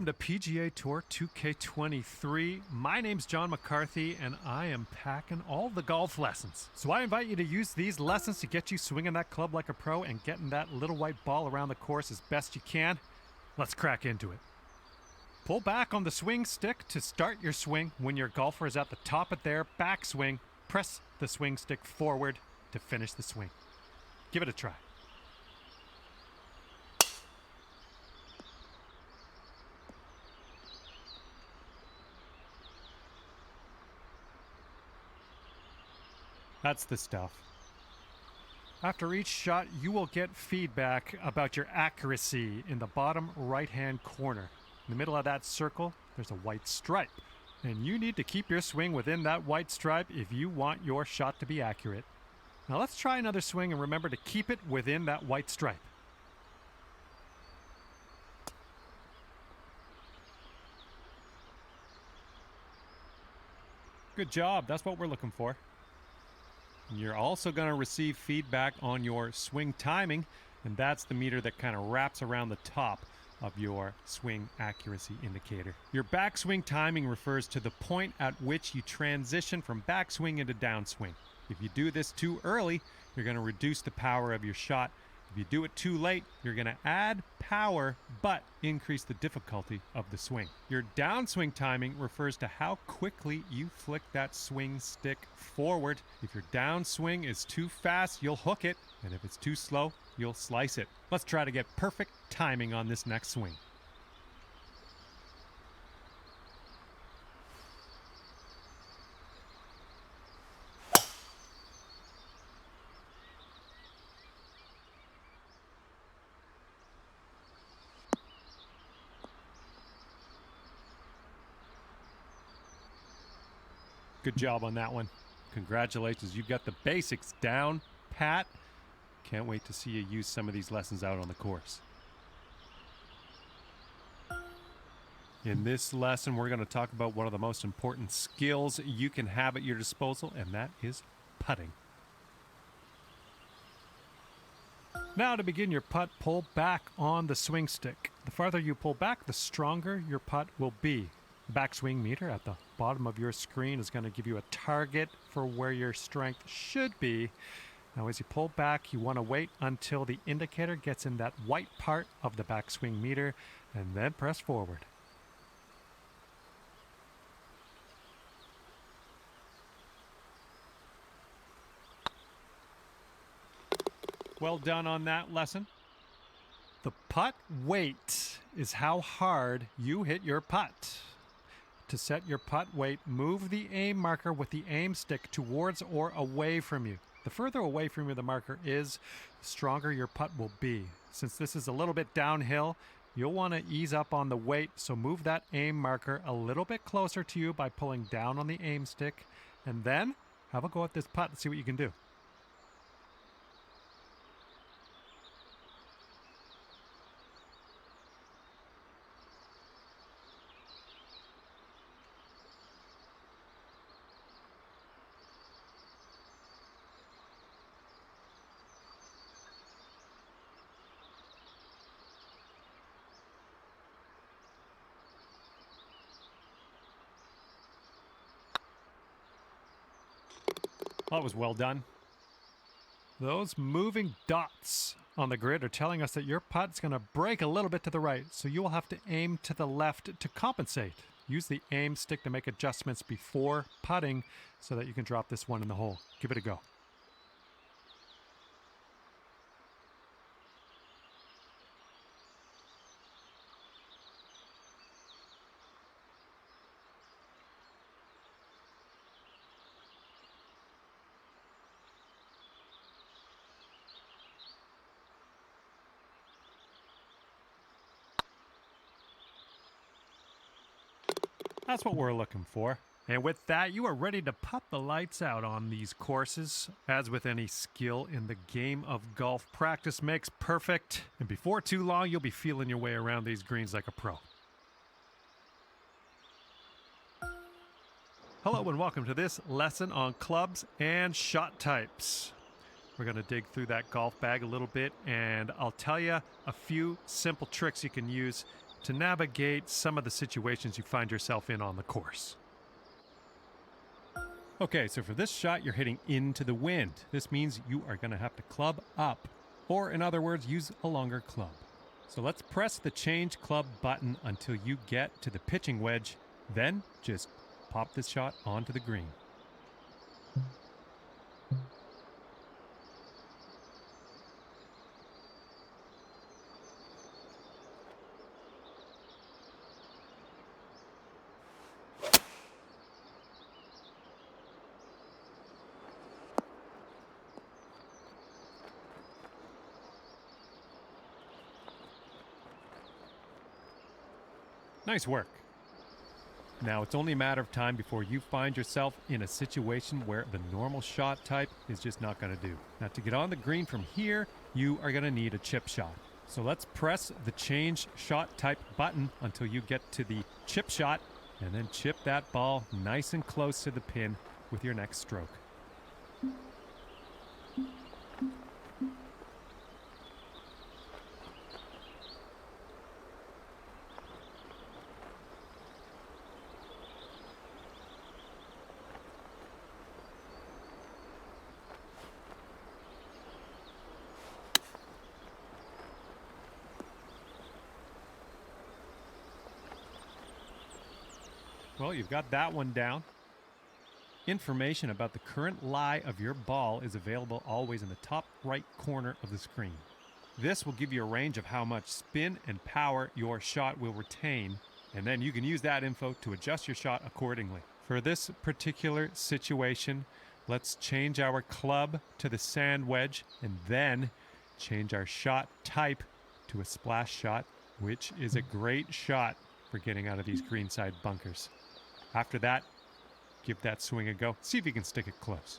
Welcome to PGA Tour 2K23. My name's John McCarthy, and I am packing all the golf lessons. So I invite you to use these lessons to get you swinging that club like a pro and getting that little white ball around the course as best you can. Let's crack into it. Pull back on the swing stick to start your swing. When your golfer is at the top of their backswing, press the swing stick forward to finish the swing. Give it a try. That's the stuff. After each shot, you will get feedback about your accuracy in the bottom right-hand corner. In the middle of that circle, there's a white stripe. And you need to keep your swing within that white stripe if you want your shot to be accurate. Now let's try another swing and remember to keep it within that white stripe. Good job. That's what we're looking for. You're also going to receive feedback on your swing timing, and that's the meter that kind of wraps around the top of your swing accuracy indicator. Your backswing timing refers to the point at which you transition from backswing into downswing. If you do this too early, you're going to reduce the power of your shot. If you do it too late, you're going to add power but increase the difficulty of the swing. Your downswing timing refers to how quickly you flick that swing stick forward. If your downswing is too fast, you'll hook it, and if it's too slow, you'll slice it. Let's try to get perfect timing on this next swing. Good job on that one. Congratulations, you got the basics down pat. Can't wait to see you use some of these lessons out on the course. In this lesson, we're going to talk about one of the most important skills you can have at your disposal, and that is putting. Now to begin your putt, pull back on the swing stick. The farther you pull back, the stronger your putt will be. The backswing meter at the bottom of your screen is going to give you a target for where your strength should be. Now as you pull back, you want to wait until the indicator gets in that white part of the backswing meter and then press forward. Well done on that lesson. The putt weight is how hard you hit your putt. To set your putt weight, move the aim marker with the aim stick towards or away from you. The further away from you the marker is, the stronger your putt will be. Since this is a little bit downhill, you'll want to ease up on the weight, so move that aim marker a little bit closer to you by pulling down on the aim stick, and then have a go at this putt and see what you can do. Well, that was well done. Those moving dots on the grid are telling us that your putt's going to break a little bit to the right, so you will have to aim to the left to compensate. Use the aim stick to make adjustments before putting so that you can drop this one in the hole. Give it a go. That's what we're looking for. And with that, you are ready to putt the lights out on these courses. As with any skill in the game of golf, practice makes perfect. And before too long, you'll be feeling your way around these greens like a pro. Hello and welcome to this lesson on clubs and shot types. We're going to dig through that golf bag a little bit, and I'll tell you a few simple tricks you can use to navigate some of the situations you find yourself in on the course. Okay, so for this shot, you're hitting into the wind. This means you are going to have to club up, or in other words, use a longer club. So let's press the change club button until you get to the pitching wedge. Then just pop this shot onto the green. Nice work. Now it's only a matter of time before you find yourself in a situation where the normal shot type is just not going to do. Now to get on the green from here, you are going to need a chip shot. So let's press the change shot type button until you get to the chip shot, and then chip that ball nice and close to the pin with your next stroke. Well, you've got that one down. Information about the current lie of your ball is available always in the top right corner of the screen. This will give you a range of how much spin and power your shot will retain, and then you can use that info to adjust your shot accordingly. For this particular situation, let's change our club to the sand wedge and then change our shot type to a splash shot, which is a great shot for getting out of these greenside bunkers. After that, give that swing a go. See if you can stick it close.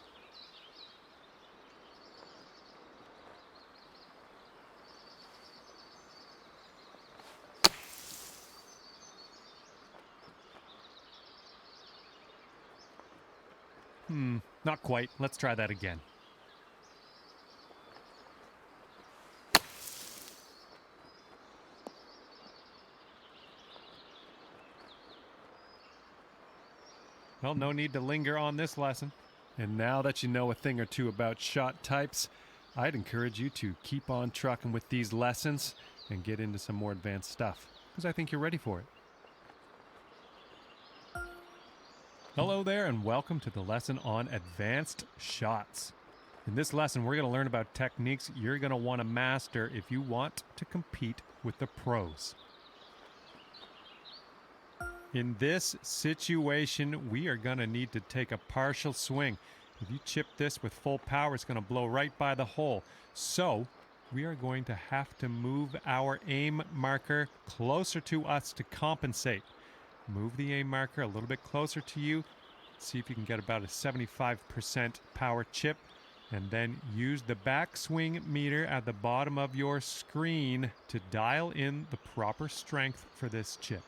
Not quite. Let's try that again. Well, no need to linger on this lesson. And now that you know a thing or two about shot types, I'd encourage you to keep on trucking with these lessons and get into some more advanced stuff, because I think you're ready for it. Hello there, and welcome to the lesson on advanced shots. In this lesson, we're going to learn about techniques you're going to want to master if you want to compete with the pros. In this situation, we are going to need to take a partial swing. If you chip this with full power, it's going to blow right by the hole. So we are going to have to move our aim marker closer to us to compensate. Move the aim marker a little bit closer to you. See if you can get about a 75% power chip. And then use the backswing meter at the bottom of your screen to dial in the proper strength for this chip.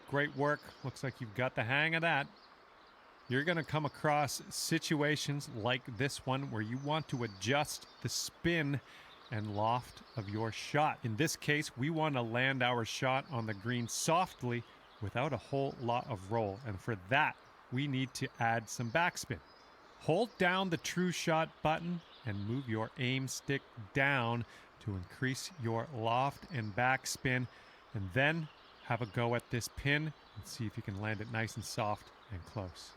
Great work. Looks like you've got the hang of that. You're going to come across situations like this one where you want to adjust the spin and loft of your shot. In this case, we want to land our shot on the green softly without a whole lot of roll. And for that, we need to add some backspin. Hold down the true shot button and move your aim stick down to increase your loft and backspin, and then have a go at this pin and see if you can land it nice and soft and close.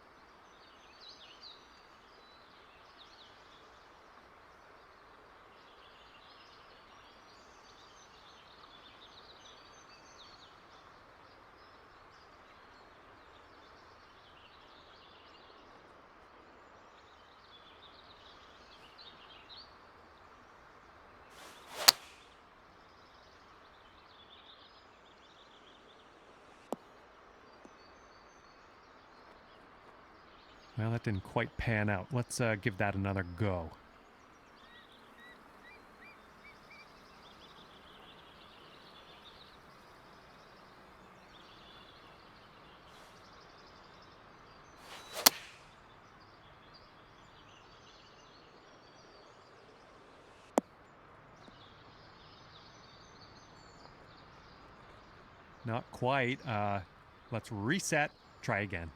Well, that didn't quite pan out. Let's give that another go. Not quite. Let's reset. Try again.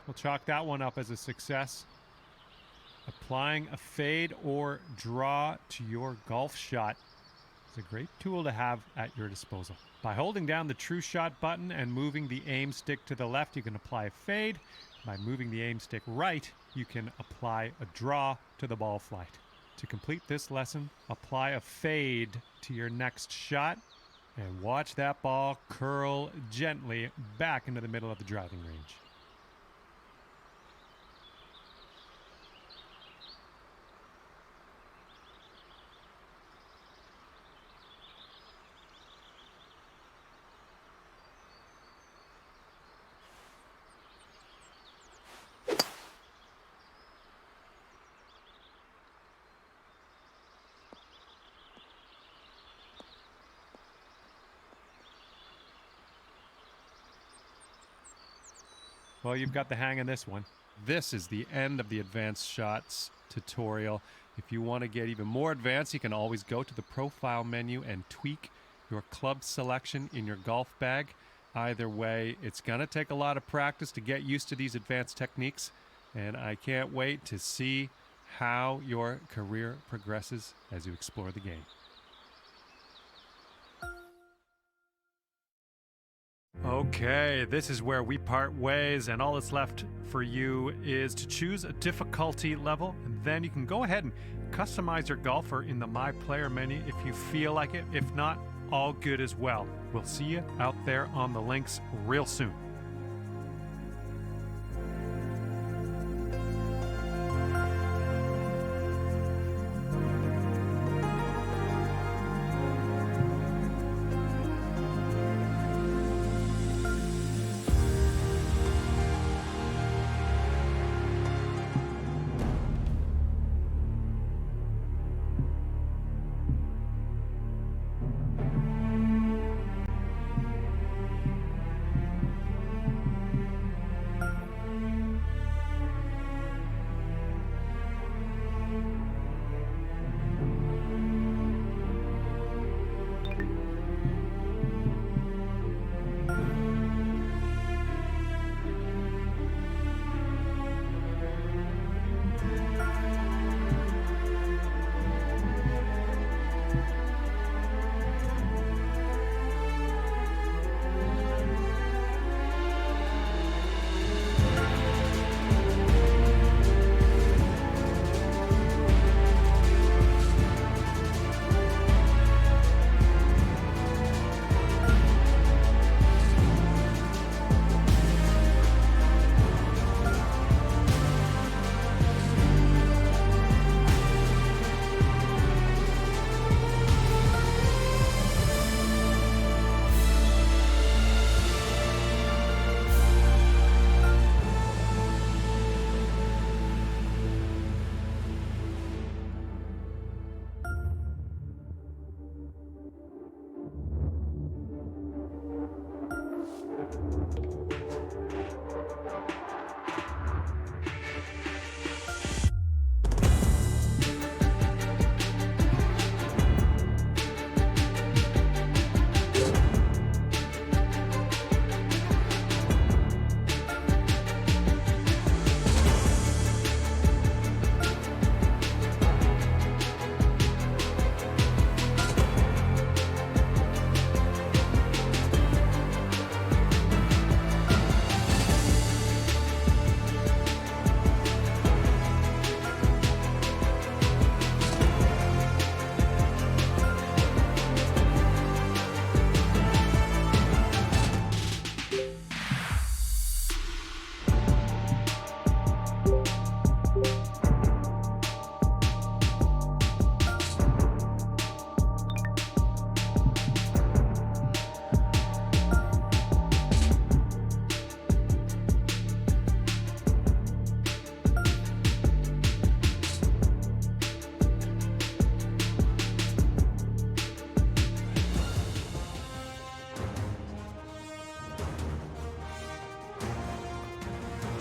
We'll chalk that one up as a success. Applying a fade or draw to your golf shot is a great tool to have at your disposal. By holding down the true shot button and moving the aim stick to the left, you can apply a fade. By moving the aim stick right, you can apply a draw to the ball flight. To complete this lesson, apply a fade to your next shot and watch that ball curl gently back into the middle of the driving range. Well, you've got the hang of this one. This is the end of the advanced shots tutorial. If you want to get even more advanced, you can always go to the profile menu and tweak your club selection in your golf bag. Either way, it's going to take a lot of practice to get used to these advanced techniques, and I can't wait to see how your career progresses as you explore the game. Okay, this is where we part ways, and all that's left for you is to choose a difficulty level, and then you can go ahead and customize your golfer in the My Player menu if you feel like it. If not, all good as well. We'll see you out there on the links real soon.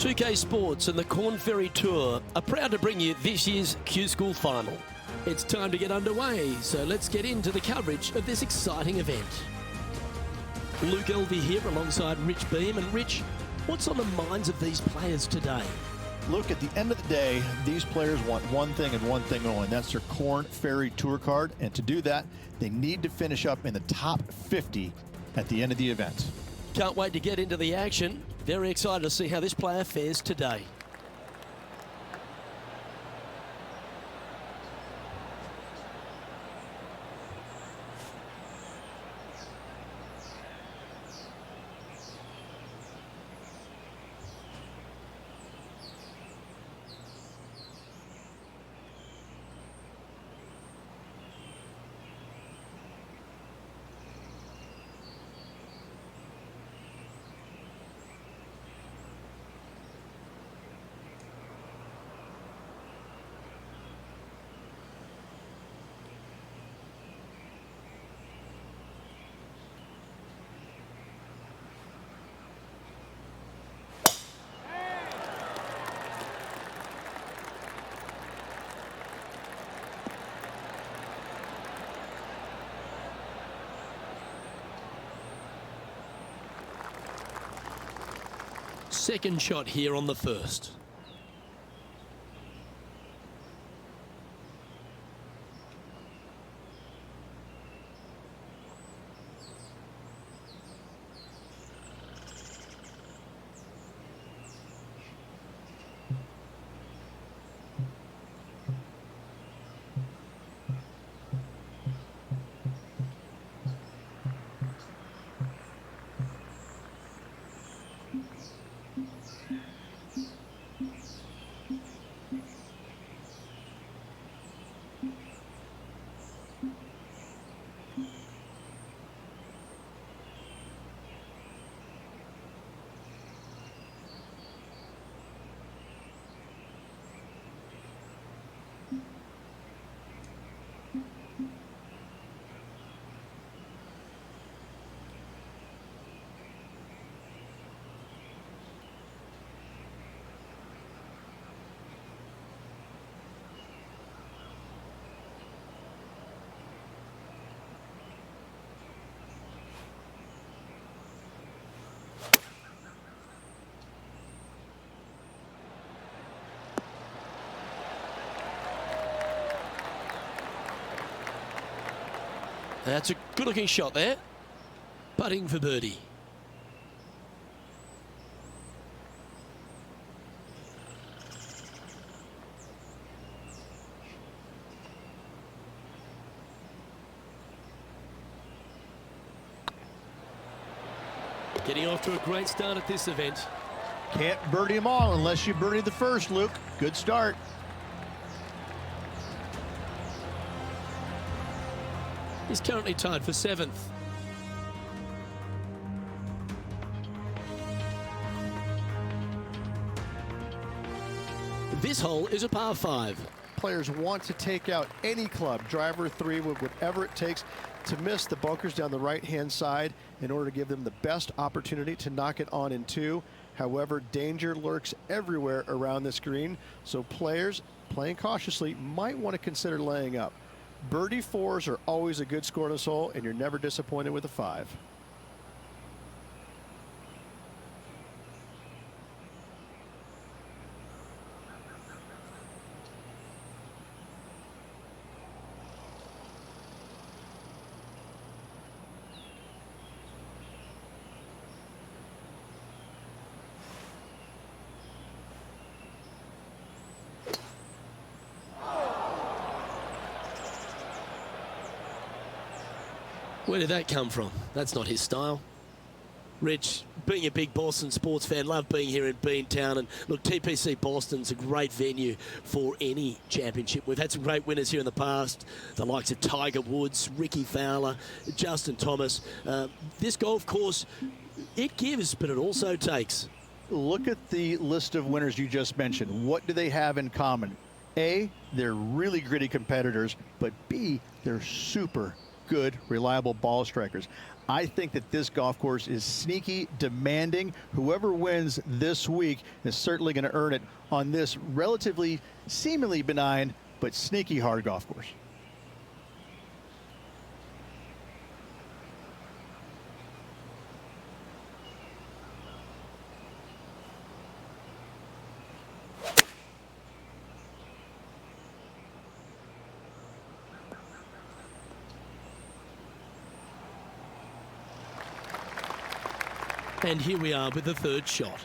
2K Sports and the Corn Ferry Tour are proud to bring you this year's Q School Final. It's time to get underway, so let's get into the coverage of this exciting event. Luke Elvey here alongside Rich Beam. And Rich, what's on the minds of these players today? Look, at the end of the day, these players want one thing and one thing only. That's their Corn Ferry Tour card. And to do that, they need to finish up in the top 50 at the end of the event. Can't wait to get into the action. Very excited to see how this player fares today. Second shot here on the first. That's a good-looking shot there. Putting for birdie. Getting off to a great start at this event. Can't birdie them all unless you birdie the first, Luke. Good start. He's currently tied for 7th. This hole is a par 5. Players want to take out any club, driver, 3, whatever it takes, to miss the bunkers down the right-hand side in order to give them the best opportunity to knock it on in 2. However, danger lurks everywhere around this green, so players playing cautiously might want to consider laying up. Birdie 4s are always a good score on this hole, and you're never disappointed with a 5. Where did that come from? That's not his style. Rich, being a big Boston sports fan, love being here in Beantown. And look, TPC Boston's a great venue for any championship. We've had some great winners here in the past, the likes of Tiger Woods, Ricky Fowler, Justin Thomas. This golf course, it gives, but it also takes. Look at the list of winners you just mentioned. What do they have in common? A, they're really gritty competitors, but B, they're super good, reliable ball strikers. I think that this golf course is sneaky, demanding. Whoever wins this week is certainly going to earn it on this relatively, seemingly benign, but sneaky hard golf course. And here we are with the third shot.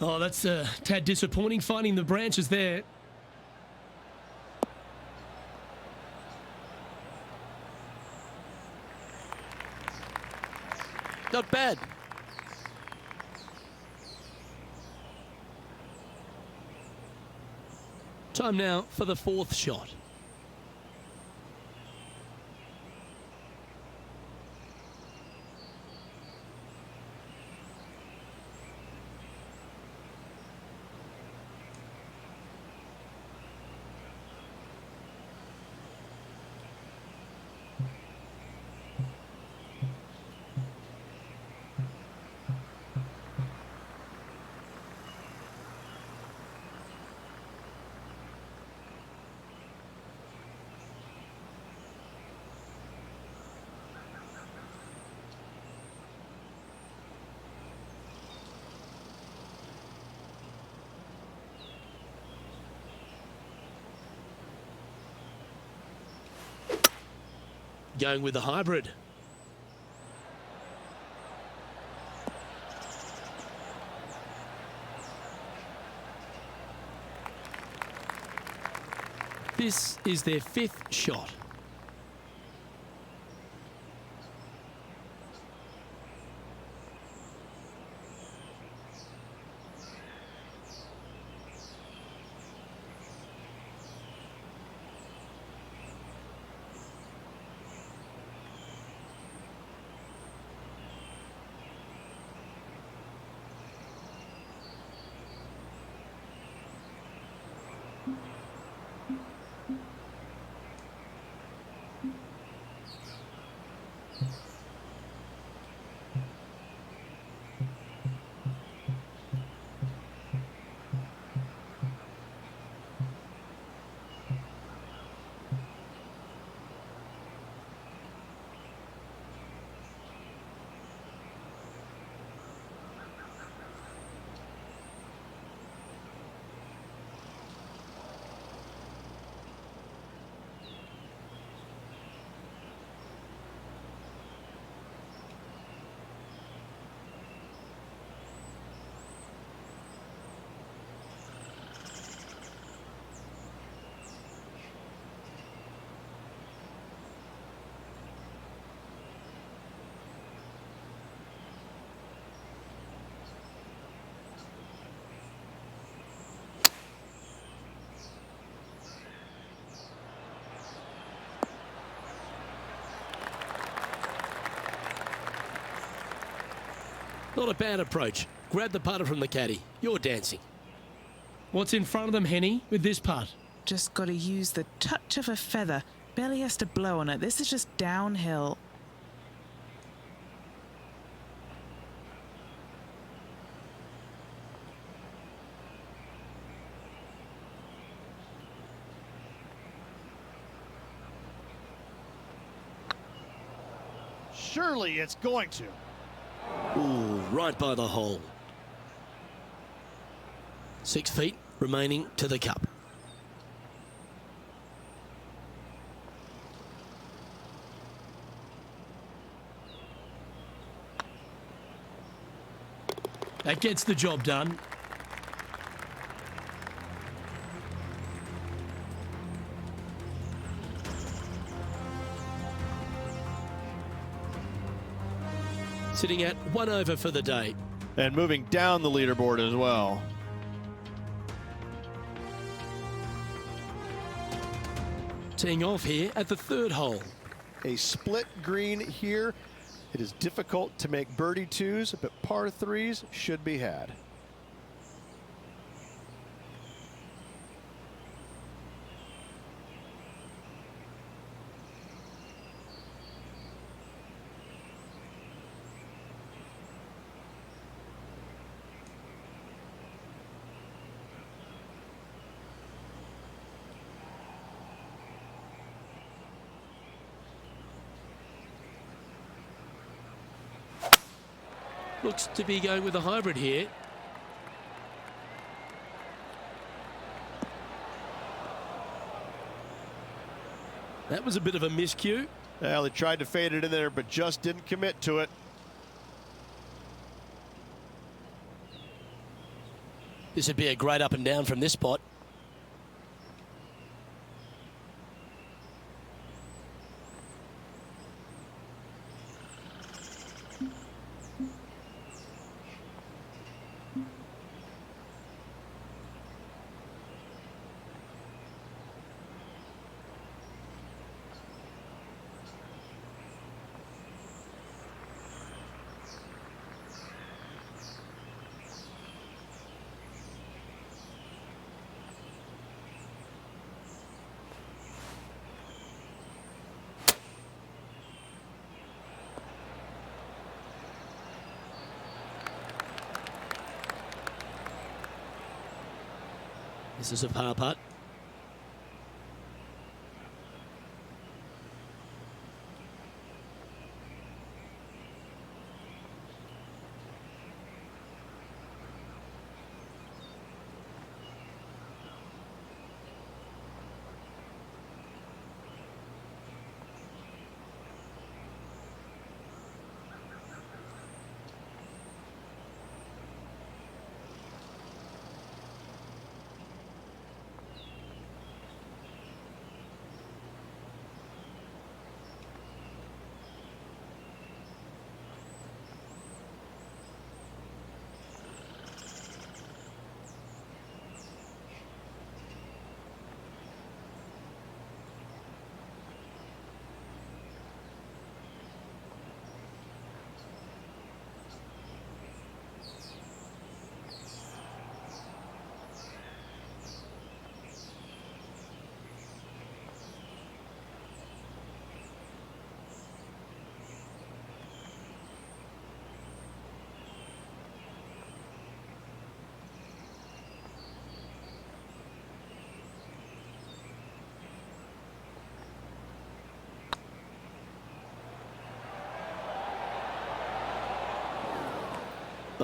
Oh, that's a tad disappointing, finding the branches there. Not bad. Time now for the fourth shot. Going with the hybrid. This is their fifth shot. Not a bad approach. Grab the putter from the caddy. You're dancing. What's in front of them, Henny, with this putt? Just got to use the touch of a feather. Barely has to blow on it. This is just downhill. Surely it's going to. Ooh, right by the hole. 6 feet remaining to the cup. That gets the job done. Sitting at 1 over for the day. And moving down the leaderboard as well. Teeing off here at the third hole. A split green here. It is difficult to make birdie twos, but par threes should be had. Looks to be going with a hybrid here. That was a bit of a miscue. Well, he tried to fade it in there, but just didn't commit to it. This would be a great up and down from this spot. This is a par putt.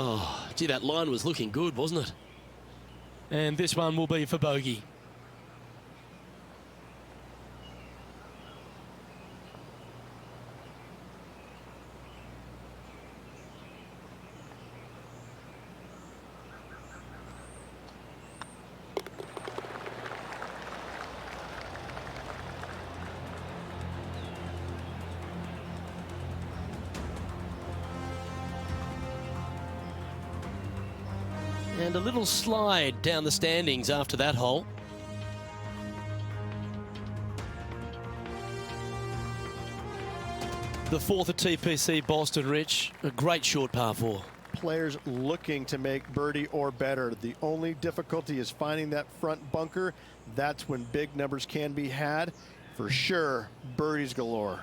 Oh, gee, that line was looking good, wasn't it? And this one will be for bogey. And a little slide down the standings after that hole. The fourth at TPC Boston, Rich. A great short par four. Players looking to make birdie or better. The only difficulty is finding that front bunker. That's when big numbers can be had. For sure, birdies galore.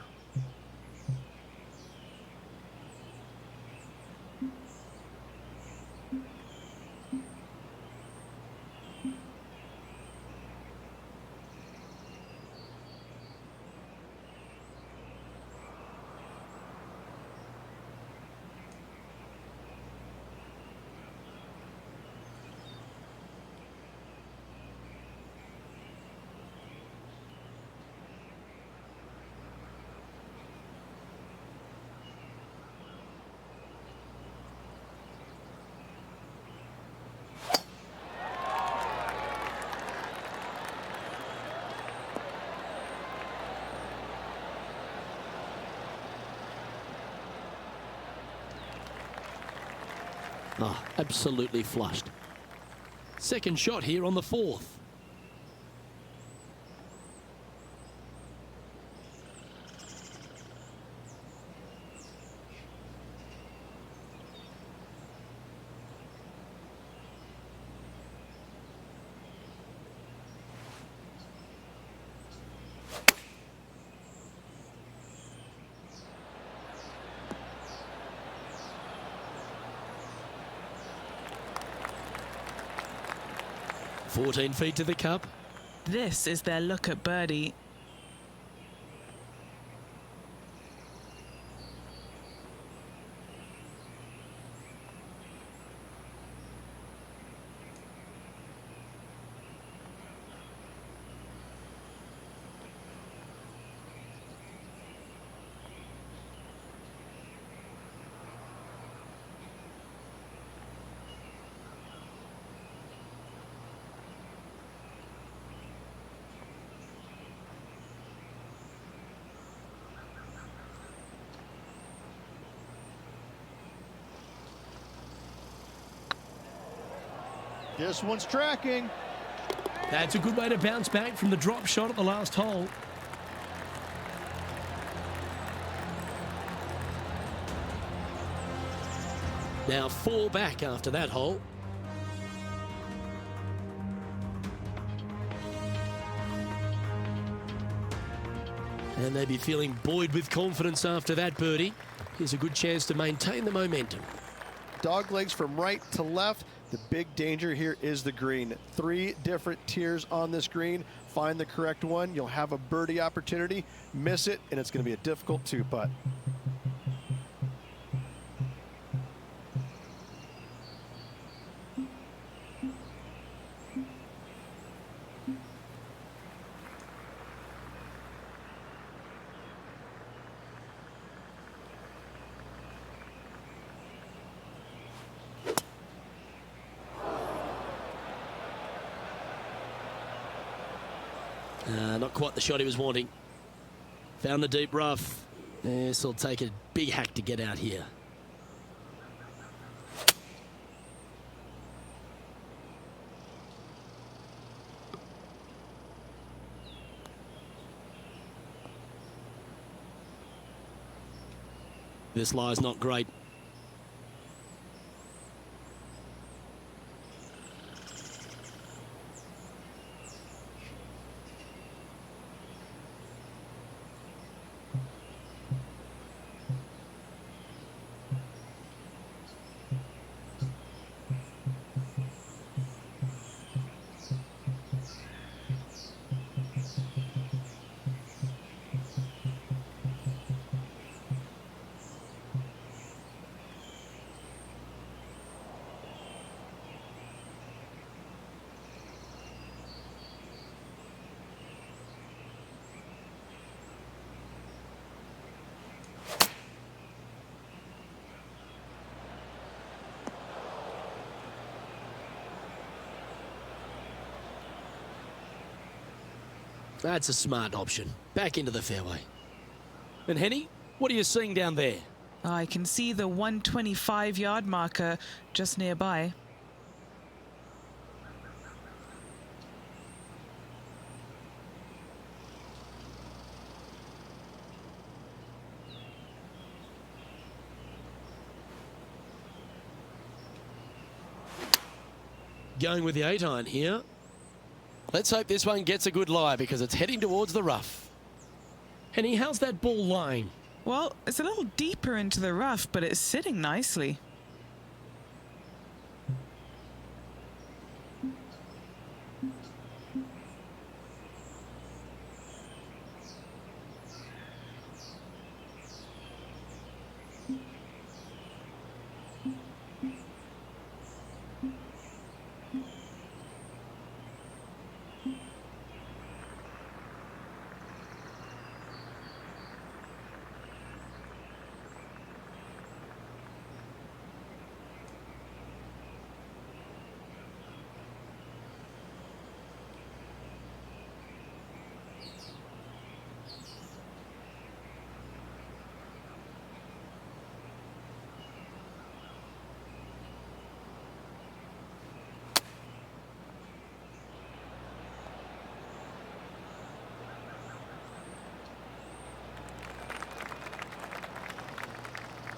Oh, absolutely flushed. Second shot here on the fourth. 14 feet to the cup. This is their look at birdie. This one's tracking. That's a good way to bounce back from the drop shot at the last hole. Now 4 back after that hole. And they'd be feeling buoyed with confidence after that birdie. Here's a good chance to maintain the momentum. Dog legs from right to left. The big danger here is the green. 3 different tiers on this green. Find the correct one. You'll have a birdie opportunity. Miss it, and it's going to be a difficult 2-putt. Not quite the shot he was wanting. Found the deep rough. This will take a big hack to get out here. This lie's not great. That's a smart option. Back into the fairway. And Henny, what are you seeing down there? I can see the 125-yard marker just nearby. Going with the 8-iron here. Let's hope this one gets a good lie because it's heading towards the rough. Henny, how's that ball lying? Well, it's a little deeper into the rough, but it's sitting nicely.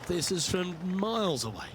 This is from miles away.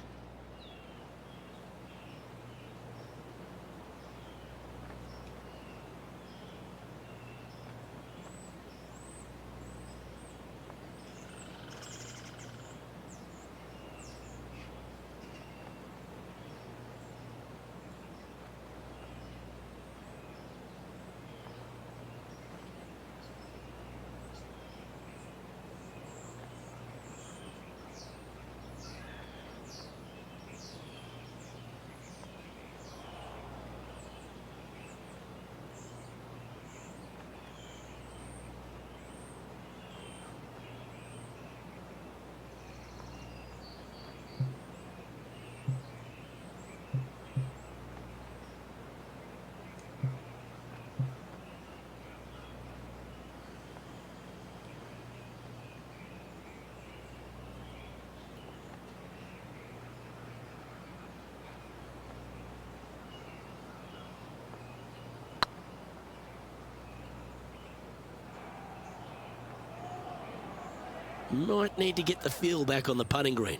Might need to get the feel back on the putting green.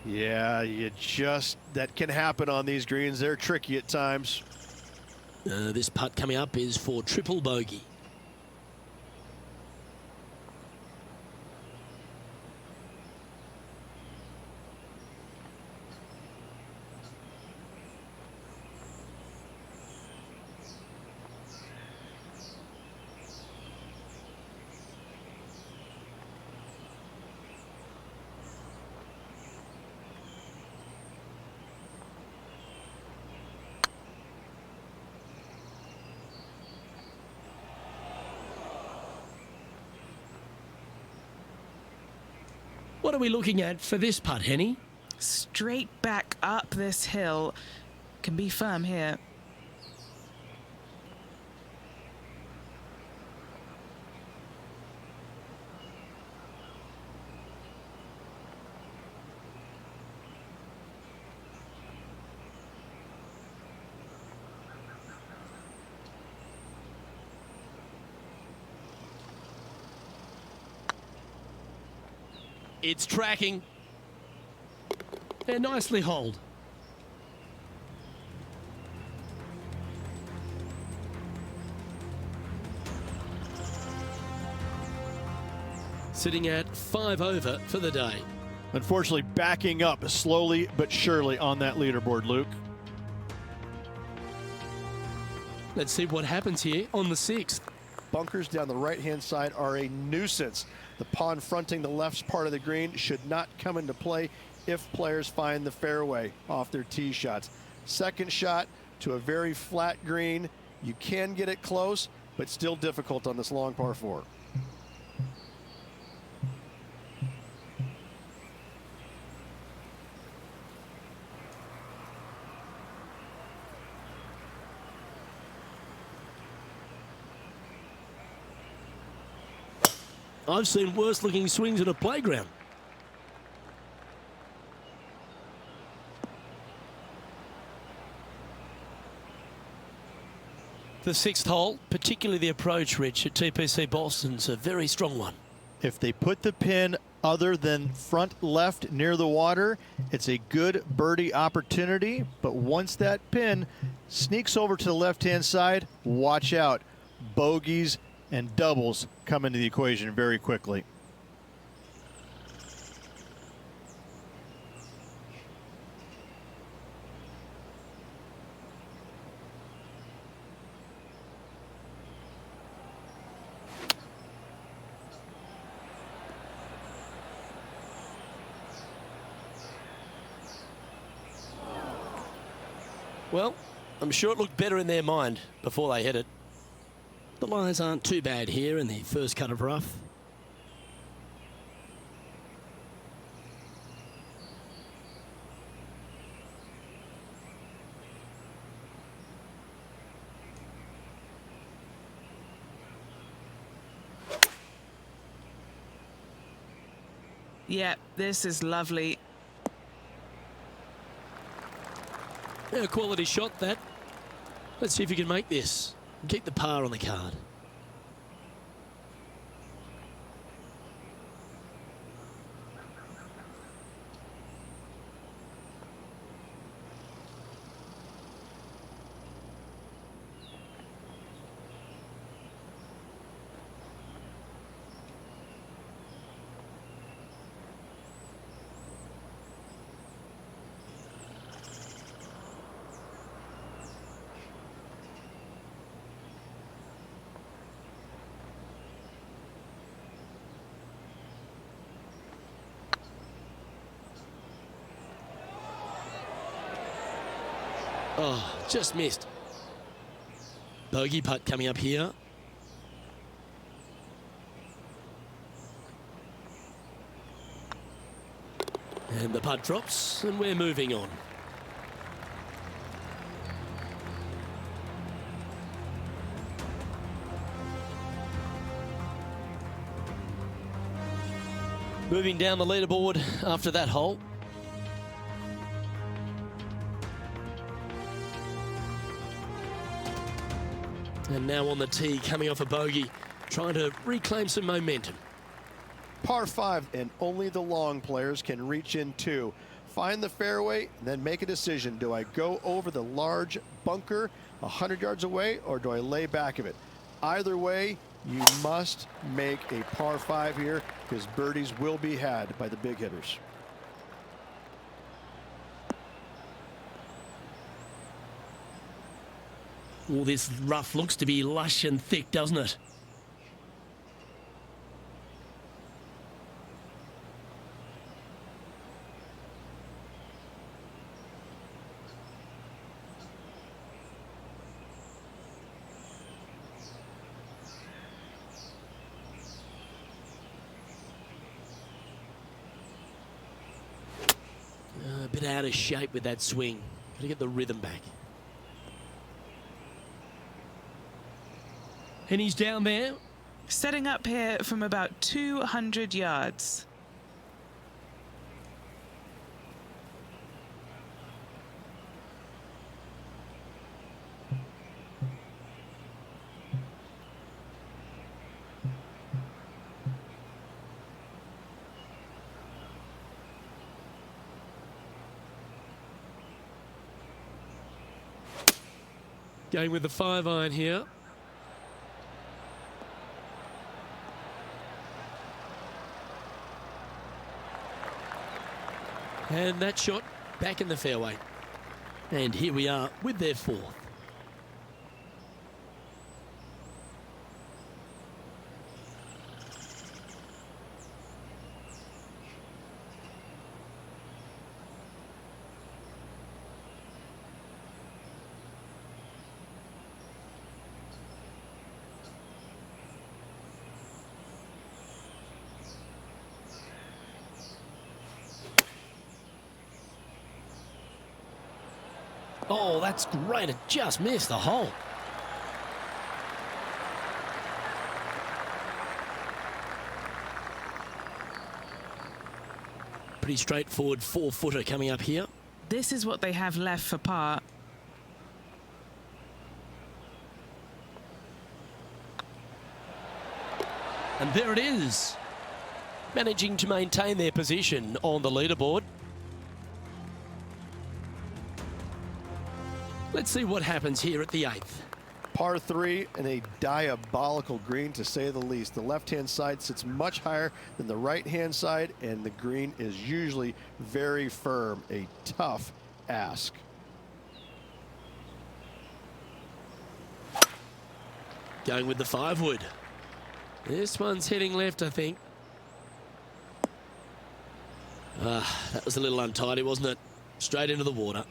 Yeah, that can happen on these greens. They're tricky at times. This putt coming up is for triple bogey. What are we looking at for this putt, Henny? Straight back up this hill. Can be firm here. It's tracking. And nicely holed. Sitting at 5 over for the day. Unfortunately, backing up slowly but surely on that leaderboard, Luke. Let's see what happens here on the 6th. Bunkers down the right-hand side are a nuisance. The pond fronting the left part of the green should not come into play if players find the fairway off their tee shots. Second shot to a very flat green. You can get it close, but still difficult on this long par 4. I've seen worse looking swings at a playground. The 6th hole, particularly the approach, Rich, at TPC Boston's a very strong one. If they put the pin other than front left near the water, it's a good birdie opportunity. But once that pin sneaks over to the left-hand side, watch out. Bogeys and doubles come into the equation very quickly. Well, I'm sure it looked better in their mind before they hit it. The lies aren't too bad here in the first cut of rough. Yeah, this is lovely. Yeah, a quality shot, that. Let's see if you can make this. Keep the par on the card. Oh, just missed. Bogey putt coming up here. And the putt drops, and we're moving on. Moving down the leaderboard after that hole. And now on the tee, coming off a bogey, trying to reclaim some momentum. Par 5, and only the long players can reach in two. Find the fairway, then make a decision. Do I go over the large bunker 100 yards away, or do I lay back of it? Either way, you must make a par 5 here, because birdies will be had by the big hitters. All this rough looks to be lush and thick, doesn't it? A bit out of shape with that swing. Got to get the rhythm back. And he's down there. Setting up here from about 200 yards. Going with the 5-iron here. And that shot back in the fairway. And here we are with their 4th. Oh, that's great. It just missed the hole. Pretty straightforward 4-footer coming up here. This is what they have left for par. And there it is. Managing to maintain their position on the leaderboard. Let's see what happens here at the 8th. Par 3 and a diabolical green, to say the least. The left-hand side sits much higher than the right-hand side, and the green is usually very firm. A tough ask. Going with the 5-wood. This one's heading left, I think. That was a little untidy, wasn't it? Straight into the water.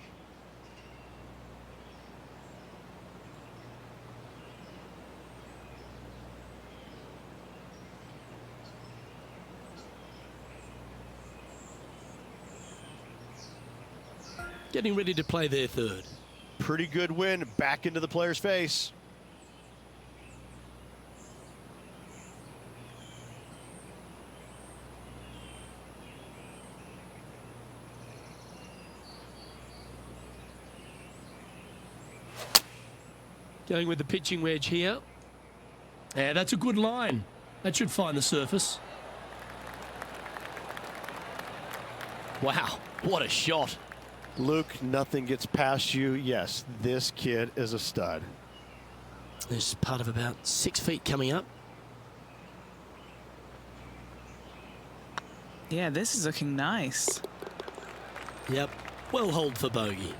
Getting ready to play their 3rd. Pretty good win back into the player's face. Going with the pitching wedge here. Yeah, that's a good line. That should find the surface. Wow, what a shot. Luke, nothing gets past you. Yes, this kid is a stud. There's part of about 6 feet coming up. Yeah, this is looking nice. Yep, well holed for bogey.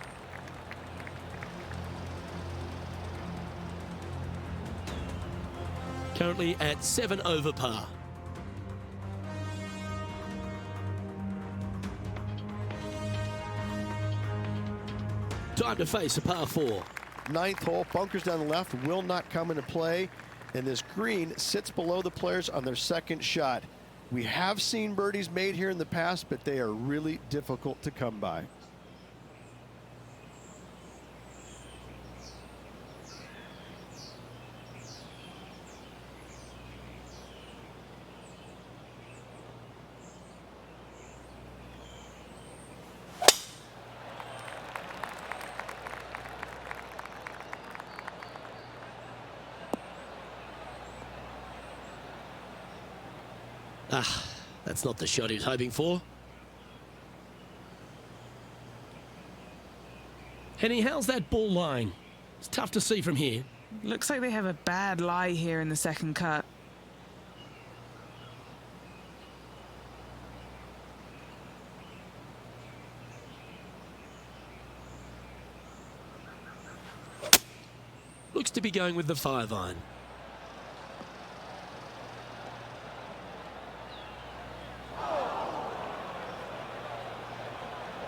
Currently at 7 over par. Time to face a par 4. 9th hole, bunkers down the left will not come into play, and this green sits below the players on their 2nd shot. We have seen birdies made here in the past, but they are really difficult to come by. That's not the shot he was hoping for. Henny, how's that ball lying? It's tough to see from here. Looks like they have a bad lie here in the second cut. Looks to be going with the 5-iron.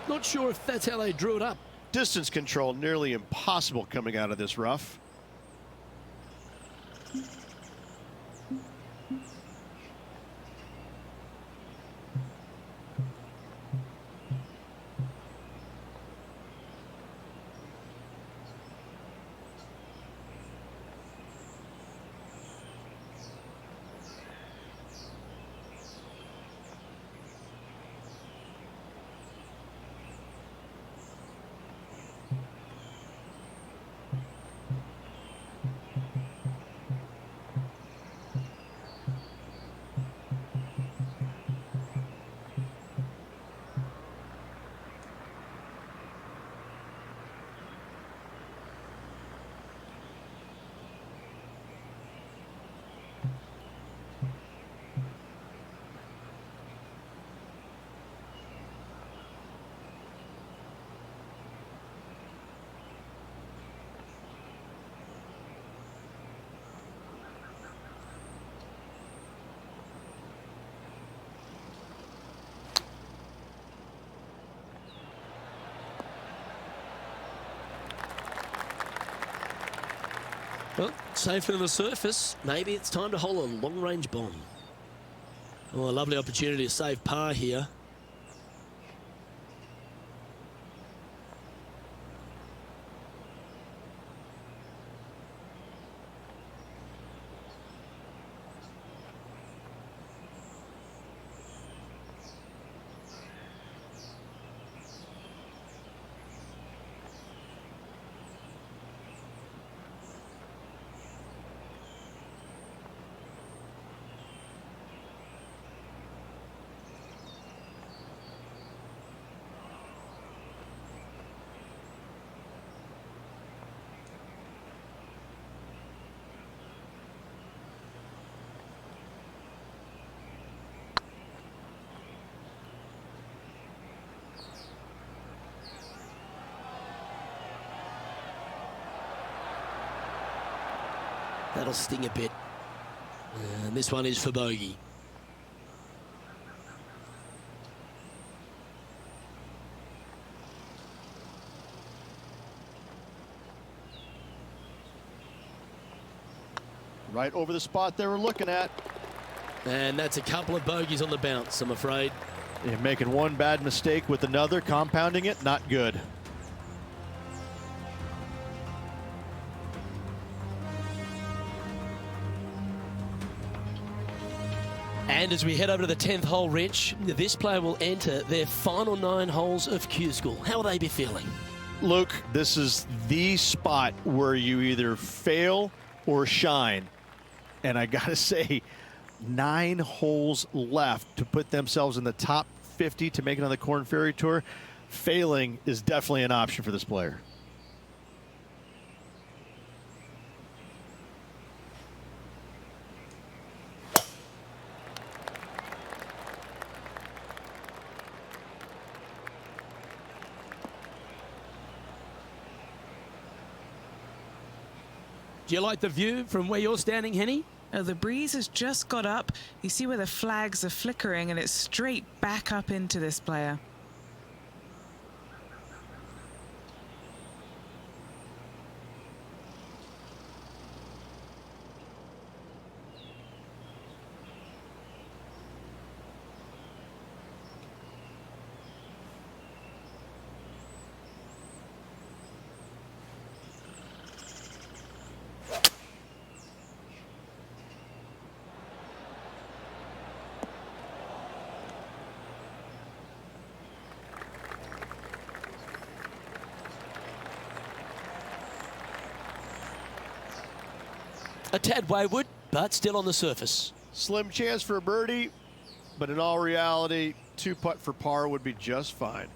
Not sure if that's how they drew it up. Distance control nearly impossible coming out of this rough. Well, safe on the surface. Maybe it's time to hole a long-range bomb. Oh, a lovely opportunity to save par here. That'll sting a bit. And this one is for bogey. Right over the spot they were looking at. And that's a couple of bogeys on the bounce, I'm afraid. You're making one bad mistake with another, compounding it, not good. And as we head over to the 10th hole, Rich, this player will enter their final 9 holes of Q School. How will they be feeling? Luke, this is the spot where you either fail or shine. And I gotta say, 9 holes left to put themselves in the top 50 to make it on the Korn Ferry Tour. Failing is definitely an option for this player. Do you like the view from where you're standing, Henny? Oh, the breeze has just got up. You see where the flags are flickering, and it's straight back up into this player. A tad wayward, but still on the surface. Slim chance for a birdie. but in all reality, 2-putt for par would be just fine.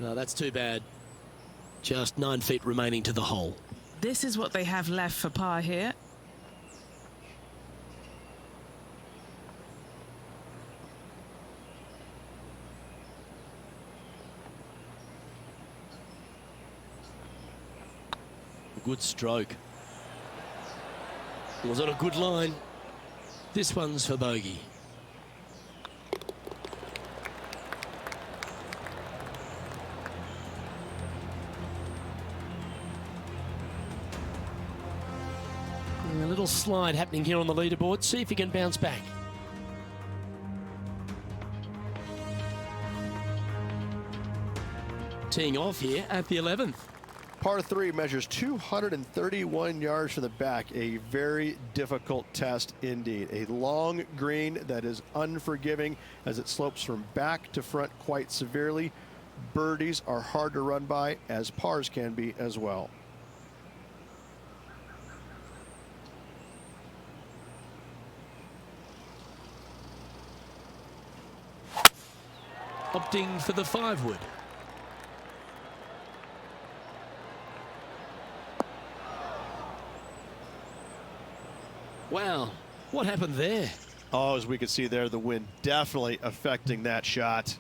No, that's too bad. Just 9 feet remaining to the hole. This is what they have left for par here. Good stroke. Was on a good line. This one's for bogey. A little slide happening here on the leaderboard. See if he can bounce back. Teeing off here at the 11th. Par 3 measures 231 yards from the back. A very difficult test indeed. A long green that is unforgiving as it slopes from back to front quite severely. Birdies are hard to run by, as pars can be as well. Opting for the 5-wood. Wow, what happened there? Oh, as we can see there, the wind definitely affecting that shot.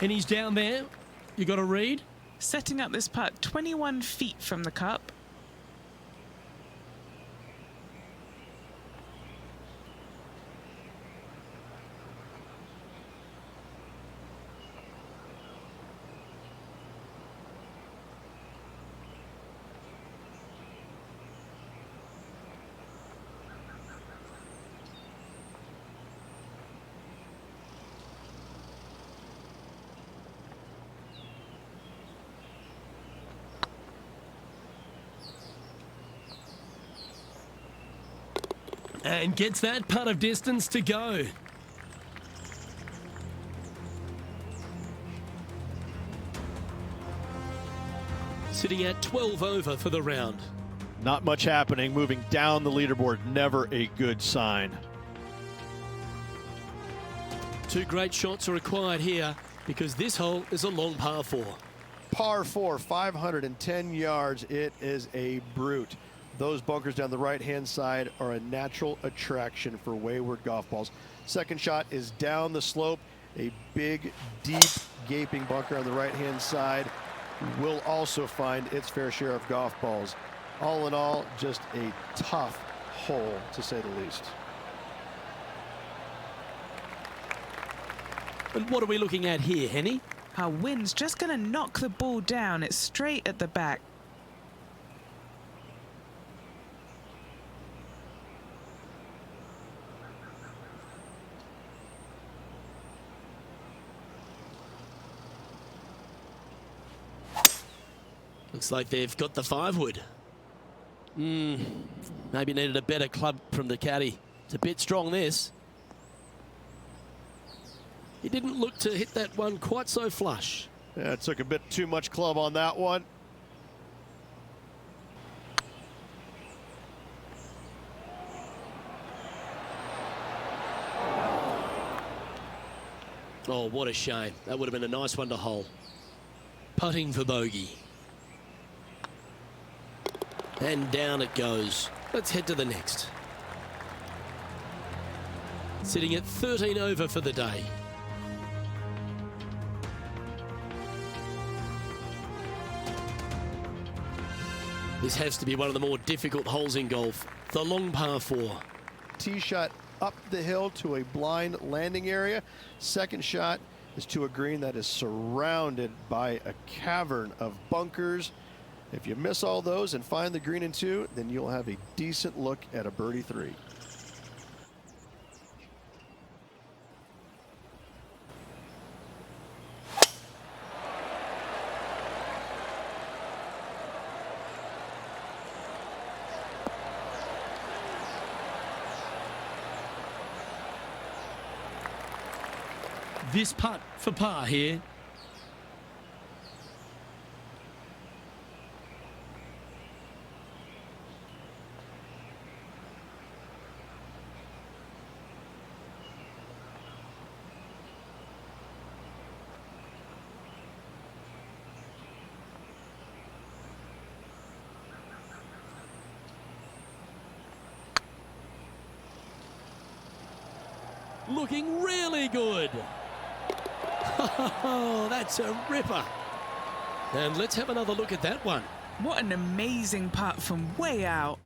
And he's down there. You got a read? Setting up this putt 21 feet from the cup. And gets that putt of distance to go. Sitting at 12 over for the round. Not much happening. Moving down the leaderboard, never a good sign. 2 great shots are required here because this hole is a long par 4. Par 4, 510 yards. It is a brute. Those bunkers down the right-hand side are a natural attraction for wayward golf balls. Second shot is down the slope. A big, deep, gaping bunker on the right-hand side will also find its fair share of golf balls. All in all, just a tough hole, to say the least. And what are we looking at here, Henny? Our wind's just going to knock the ball down. It's straight at the back. Looks like they've got the 5-wood. Maybe needed a better club from the caddy. It's a bit strong, this. He didn't look to hit that one quite so flush. Yeah, it took a bit too much club on that one. Oh, what a shame. That would have been a nice one to hole. Putting for bogey. And down it goes. Let's head to the next. Sitting at 13 over for the day. This has to be one of the more difficult holes in golf. The long par 4. Tee shot up the hill to a blind landing area. Second shot is to a green that is surrounded by a cavern of bunkers. If you miss all those and find the green in 2, then you'll have a decent look at a birdie 3. This putt for par here. Looking really good. Oh, that's a ripper. And let's have another look at that one. What an amazing putt from way out.